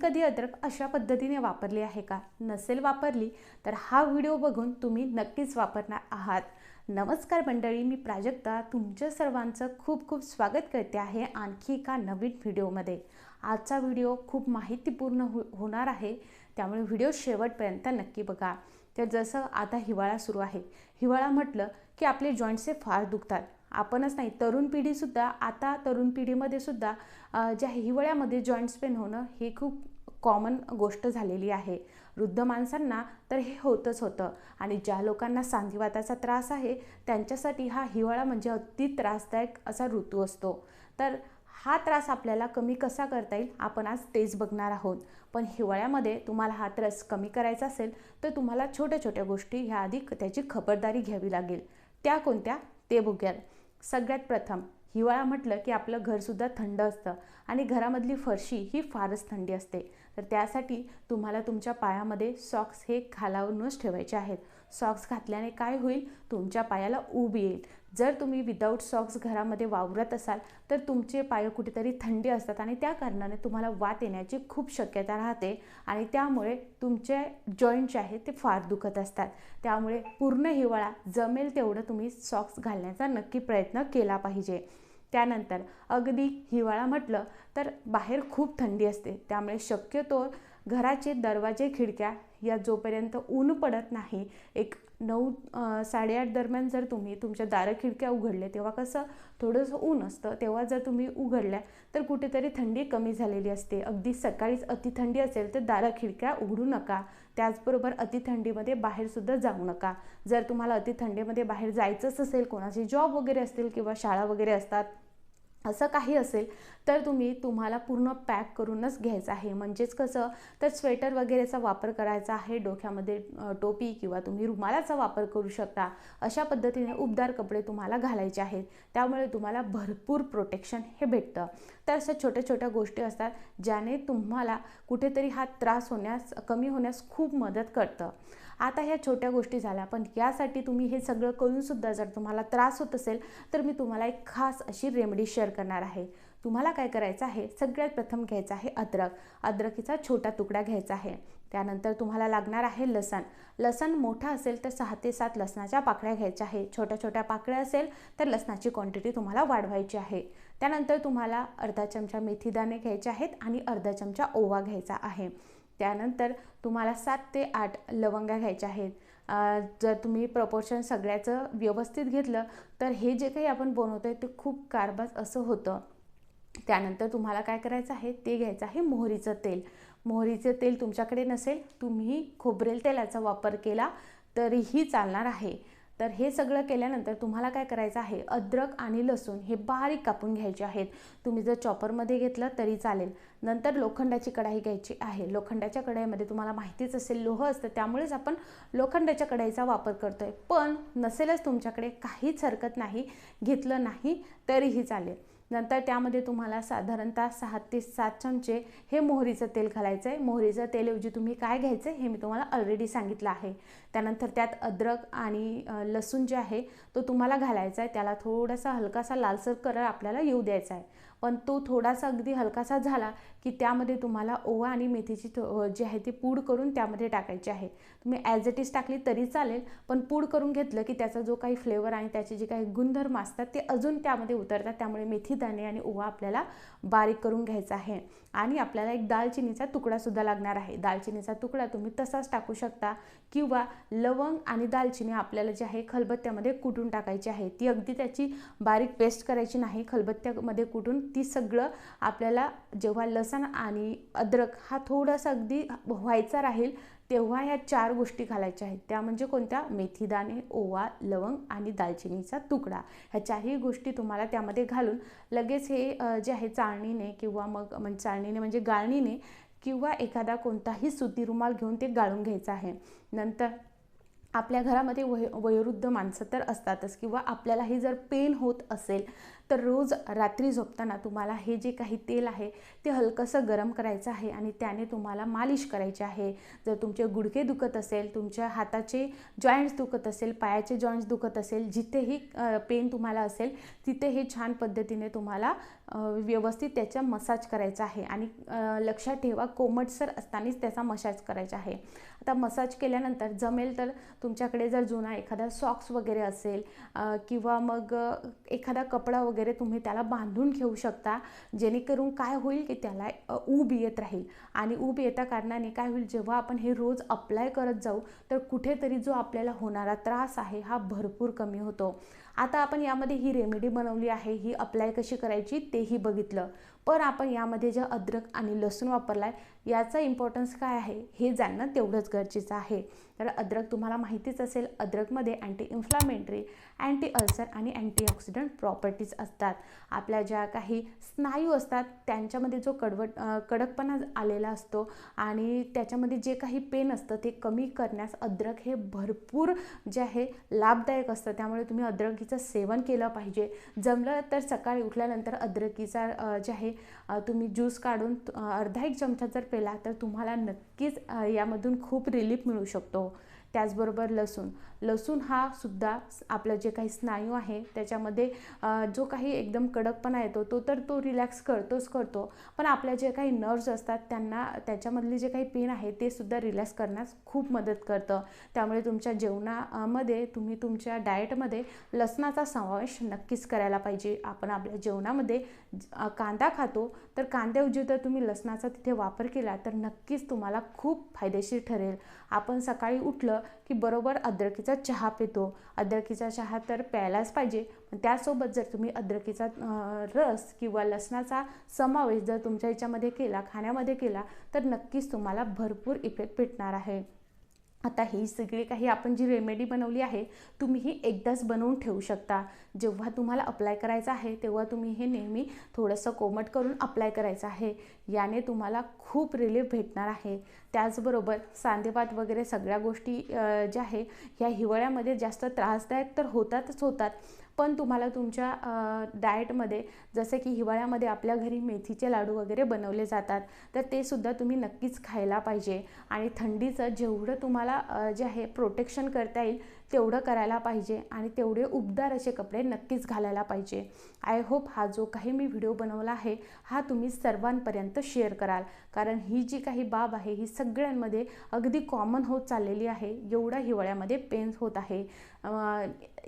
कधी अद्रक अशा पद्धतीने वापरली आहे का? नसेल वापरली तर हा व्हिडिओ बघून तुम्ही नक्कीच वापरणार आहात. नमस्कार मंडळी, मी प्राजक्ता तुमच्या सर्वांचं खूप खूप स्वागत करते आहे आणखी एका नवीन व्हिडिओमध्ये. आजचा व्हिडिओ खूप माहितीपूर्ण होणार आहे, त्यामुळे व्हिडिओ शेवटपर्यंत नक्की बघा. तर जसं आता हिवाळा सुरू आहे, हिवाळा म्हटलं की आपले जॉईंट्स फार दुखतात. आपणच नाही, तरुण पिढीसुद्धा, आता तरुण पिढीमध्ये सुद्धा ज्या हिवाळ्यामध्ये जॉईंट्स पेन होणं ही खूप कॉमन गोष्ट झालेली आहे. वृद्ध माणसांना तर हे होतच होतं आणि ज्या लोकांना सांधिवाताचा त्रास आहे त्यांच्यासाठी हा हिवाळा म्हणजे अति त्रासदायक असा ऋतू असतो. तर हा त्रास आपल्याला कमी कसा करता येईल आपण आज तेच बघणार आहोत. पण हिवाळ्यामध्ये तुम्हाला हा त्रास कमी करायचा असेल तर तुम्हाला छोट्या छोट्या गोष्टी ह्या आधी त्याची खबरदारी घ्यावी लागेल. त्या कोणत्या ते बघूयात. सगळ्यात प्रथम, हिवाळा म्हटलं की आपलं घरसुद्धा थंड असतं आणि घरामधली फरशी ही फारच थंडी असते. तर त्यासाठी तुम्हाला तुमच्या पायामध्ये सॉक्स हे घालावूनच ठेवायचे आहेत. सॉक्स घातल्याने काय होईल, तुमच्या पायाला ऊब येईल. जर तुम्ही विदाऊट सॉक्स घरामध्ये वावरत असाल तर तुमचे पाय कुठेतरी थंडी असतात आणि त्या कारणाने तुम्हाला वात येण्याची खूप शक्यता राहते आणि त्यामुळे तुमचे जॉईंट जे आहेत ते फार दुखत असतात. त्यामुळे पूर्ण हिवाळा जमेल तेवढं तुम्ही सॉक्स घालण्याचा नक्की प्रयत्न केला पाहिजे. त्यानंतर अगदी हिवाळा म्हटलं तर बाहेर खूप थंडी असते, त्यामुळे शक्यतो घराचे दरवाजे खिडक्या या जोपर्यंत ऊन पडत नाही, एक 9-8:30 दरम्यान जर तुम्ही तुमच्या दारं खिडक्या उघडले तेव्हा कसं थोडंसं ऊन असतं, तेव्हा जर तुम्ही उघडल्या तर कुठेतरी थंडी कमी झालेली असते. अगदी सकाळीच अतिथंडी असेल तर दारं खिडक्या उघडू नका. त्याचबरोबर अतिथंडीमध्ये बाहेरसुद्धा जाऊ नका. जर तुम्हाला अतिथंडीमध्ये बाहेर जायचंच असेल, कोणाचे जॉब वगैरे असतील किंवा शाळा वगैरे असतात, असं काही असेल तर तुम्हाला पूर्ण पॅक करूनच घ्यायचं आहे. म्हणजेच कसं, तर स्वेटर वगैरेचा वापर करायचा आहे. डोक्यामध्ये टोपी किंवा तुम्ही रुमालाचा वापर करू शकता. अशा पद्धतीने उबदार कपडे तुम्हाला घालायचे आहेत, त्यामुळे तुम्हाला भरपूर प्रोटेक्शन हे भेटतं. तर अशा छोट्या छोट्या गोष्टी असतात ज्याने तुम्हाला कुठेतरी हा त्रास कमी होण्यास खूप मदत करतं. आता ह्या छोट्या गोष्टी झाल्या, पण यासाठी तुम्ही हे सगळं करूनसुद्धा जर तुम्हाला त्रास होत असेल तर मी तुम्हाला एक खास अशी रेमेडी शेअर करणार आहे. तुम्हाला काय करायचं आहे, सगळ्यात प्रथम घ्यायचं आहे अद्रक. अद्रकीचा छोटा तुकडा घ्यायचा आहे. त्यानंतर तुम्हाला लागणार आहे लसण. लसण मोठा असेल तर 6 ते 7 लसणाच्या पाकळ्या घ्यायच्या आहे. छोट्या छोट्या पाकळ्या असेल तर लसणाची क्वांटिटी तुम्हाला वाढवायची आहे. त्यानंतर तुम्हाला अर्धा चमचा मेथीदाणे घ्यायचे आहेत आणि अर्धा चमचा ओवा घ्यायचा आहे. त्यानंतर तुम्हाला 7 ते 8 लवंगा घ्यायच्या आहेत. जर तुम्ही प्रपोर्शन सगळ्याचं व्यवस्थित घेतलं तर हे जे काही आपण बनवतोय ते खूप कारबाज असं होतं. त्यानंतर तुम्हाला काय करायचं आहे, ते घ्यायचं आहे मोहरीचं तेल. मोहरीचं तेल तुमच्याकडे नसेल, तुम्ही खोबरेल तेलाचा वापर केला तरीही चालणार आहे. तर हे सगळं केल्यानंतर तुम्हाला काय करायचं आहे, अद्रक आणि लसूण हे बारीक कापून घ्यायचे आहेत. तुम्ही जर चॉपरमध्ये घेतलं तरी चालेल. नंतर लोखंडाची कढाई घ्यायची आहे. लोखंडाच्या कढईमध्ये तुम्हाला माहितीच असेल लोह असतं, त्यामुळेच आपण लोखंडाच्या कढईचा वापर करतोय. पण नसेलच तुमच्याकडे काहीच हरकत नाही, घेतलं नाही तरीही चालेल. नंतर त्यामध्ये तुम्हाला साधारणतः 6 ते 7 चमचे हे मोहरीचं तेल घालायचं आहे. मोहरीचं तेलऐवजी तुम्ही काय घ्यायचं हे मी तुम्हाला ऑलरेडी सांगितलं आहे. त्यानंतर त्यात अद्रक आणि लसूण जे आहे तो तुम्हाला घालायचा आहे. त्याला थोडासा हलकासा लालसर कलर आपल्याला येऊ द्यायचा आहे. पण तो थोडासा अगदी हलकासा झाला की त्यामध्ये तुम्हाला ओवा आणि मेथीची जी आहे ती पूड करून त्यामध्ये टाकायची आहे. तुम्ही ॲज इट इज टाकली तरी चालेल, पण पूड करून घेतलं की त्याचा जो काही फ्लेवर आणि त्याचे जे काही गुणधर्म असतात ते अजून त्यामध्ये उतरतात. त्यामुळे मेथी दाणे आणि ओवा आपल्याला बारीक करून घ्यायचा आहे. आणि आपल्याला एक दालचिनीचा तुकडासुद्धा लागणार आहे. दालचिनीचा तुकडा तुम्ही तसाच टाकू शकता किंवा लवंग आणि दालचिनी आपल्याला जे आहे खलबत्त्यामध्ये कुटून टाकायची आहे. ती अगदी त्याची बारीक पेस्ट करायची नाही, खलबत्त्यामध्ये कुटून ती सगळं आपल्याला जेव्हा लसण आणि अद्रक हा थोडासा अगदी व्हायचा राहील तेव्हा ह्या 4 गोष्टी घालायच्या आहेत. त्या म्हणजे कोणत्या, मेथीदाणे, ओवा, लवंग आणि दालचिनीचा तुकडा. ह्या 4ही गोष्टी तुम्हाला त्यामध्ये घालून लगेच हे जे आहे चाळणीने किंवा चाळणीने म्हणजे गाळणीने किंवा एखादा कोणताही सुती रुमाल घेऊन ते गाळून घ्यायचं आहे. नंतर आपल्या घरामध्ये वयोवृद्ध माणसं तर असतातच किंवा आपल्यालाही जर पेन होत असेल तर रोज रात्री झोपताना तुम्हाला हे जे काही तेल आहे ते हलकंसं गरम करायचं आहे आणि त्याने तुम्हाला मालिश करायची आहे. जर तुमचे गुडघे दुखत असेल, तुमच्या हाताचे जॉईंट्स दुखत असेल, पायाचे जॉईंट्स दुखत असेल, जिथेही पेन तुम्हाला असेल तिथे हे छान पद्धतीने तुम्हाला व्यवस्थित त्याचा मसाज करायचा आहे. आणि लक्षात ठेवा, कोमटसर असतानाच त्याचा मसाज करायचा आहे. आता मसाज केल्यानंतर जमेल तर तुमच्याकडे जर जुना एखादा सॉक्स वगैरे असेल किंवा मग एखादा कपडा वगैरे तुम्ही त्याला बांधून घेऊ शकता, जेणेकरून काय होईल की त्याला ऊब येत राहील. आणि ऊब येता कारणाने काय होईल, जेव्हा आपण हे रोज अप्लाय करत जाऊ तर कुठेतरी जो आपल्याला होणारा त्रास आहे हा भरपूर कमी होतो. आता आपण यामध्ये ही रेमेडी बनवली आहे, ही अप्लाय कशी करायची तेही बघितलं. पण आपण यामध्ये जे अद्रक आणि लसूण वापरला आहे याचा इम्पॉर्टन्स काय आहे हे जाणणं तेवढंच गरजेचं आहे. तर अद्रक तुम्हाला माहितीच असेल, अद्रकमध्ये अँटी इन्फ्लामेटरी, अँटी अल्सर आणि अँटीऑक्सिडंट प्रॉपर्टीज असतात. आपल्या ज्या काही स्नायू असतात त्यांच्यामध्ये जो कडकपणा आलेला असतो आणि त्याच्यामध्ये जे काही पेन असतं ते कमी करण्यास अद्रक हे भरपूर जे आहे लाभदायक असतं. त्यामुळे तुम्ही अद्रकीचं सेवन केलं पाहिजे. जमलं तर सकाळी उठल्यानंतर अद्रकीचा जे आहे तुम्ही ज्यूस काढून अर्धा एक चमचा जर पेला तर तुम्हाला नक्कीच यामधून खूप रिलीफ मिळू शकतो. त्याचबरोबर लसूण हा सुद्धा आपलं जे काही स्नायू आहे त्याच्यामध्ये जो काही एकदम कडकपणा येतो तो रिलॅक्स करतो. पण आपल्या जे काही नर्व्स असतात त्यांना त्याच्यामधले जे काही पेन आहे ते सुद्धा रिलॅक्स करण्यास खूप मदत करतं. त्यामुळे तुमच्या जेवणामध्ये तुम्ही तुमच्या डाएटमध्ये लसणाचा समावेश नक्कीच करायला पाहिजे. आपण आपल्या जेवणामध्ये कांदा खातो तर कांद्याऐवजी जर तुम्ही लसणाचा तिथे वापर केला तर नक्कीच तुम्हाला खूप फायदेशीर ठरेल. आपण सकाळी उठलं की बरोबर अद्रकीचा चहा पितो. अद्रकीचा चहा तर प्यायलाच पाहिजे, पण त्यासोबत जर तुम्ही अद्रकीचा रस किंवा लसणाचा समावेश जर तुमच्या याच्यामध्ये केला, खाण्यामध्ये केला तर नक्कीच तुम्हाला भरपूर इफेक्ट भेटणार आहे. आता ही सगळी काही आपण जी रेमेडी बनवली आहे तुम्ही ही एकदाच बनवून ठेवू शकता. जेव्हा तुम्हाला अप्लाय करायचं आहे तेव्हा तुम्ही हे नेहमी थोडंसं कोमट करून अप्लाय करायचं आहे. याने तुम्हाला खूप रिलीफ भेटणार आहे. त्याचबरोबर सांधेवात वगैरे सगळ्या गोष्टी ज्या आहे ह्या हिवाळ्यामध्ये जास्त त्रासदायक तर होतात, पण तुम्हाला तुमच्या डाएटमध्ये जसं की हिवाळ्यामध्ये आपल्या घरी मेथीचे लाडू वगैरे बनवले जातात तर ते सुद्धा तुम्ही नक्कीच खायला पाहिजे. आणि थंडीचं जेवढं तुम्हाला जे आहे प्रोटेक्शन करता येईल तेवढं करायला पाहिजे आणि तेवढे उबदार असे कपडे नक्कीच घालायला पाहिजे. आय होप हा जो काही मी व्हिडिओ बनवला आहे हा तुम्ही सर्वांपर्यंत शेअर कराल, कारण ही जी काही बाब आहे ही सगळ्यांमध्ये अगदी कॉमन होत चाललेली आहे. एवढा हिवाळ्यामध्ये पेन्स होत आहे.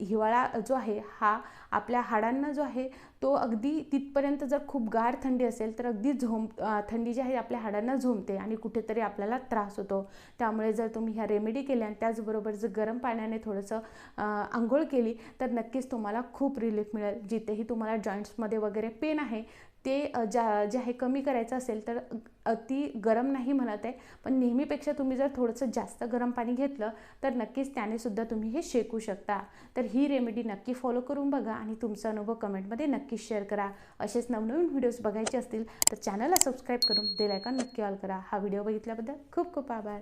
हिवाळा जो आहे हा आपल्या हाडांना जो आहे तो अगदी तिथपर्यंत जर खूप गार थंडी असेल तर अगदी थंडी जी आहे आपल्या हाडांना झोंबते आणि कुठेतरी आपल्याला त्रास होतो. त्यामुळे जर तुम्ही ह्या रेमेडी केल्या आणि त्याचबरोबर जर गरम पाण्याने थोडंसं आंघोळ केली तर नक्कीच तुम्हाला खूप रिलीफ मिळेल. जिथेही तुम्हाला जॉईंट्समध्ये वगैरे पेन आहे ते जे आहे कमी करायचं असेल तर अति गरम नाही म्हणत आहे, पण नेहमीपेक्षा तुम्ही जर थोडंसं जास्त गरम पाणी घेतलं तर नक्कीच त्याने सुद्धा तुम्ही हे शेकू शकता. तर ही रेमेडी नक्की फॉलो करून बघा आणि तुमचा अनुभव कमेंटमध्ये नक्कीच शेअर करा. असेच नवनवीन व्हिडिओज बघायचे असतील तर चॅनलला सबस्क्राईब करून बेल आयकॉन नक्की ऑल करा. हा व्हिडिओ बघितल्याबद्दल खूप खूप आभार.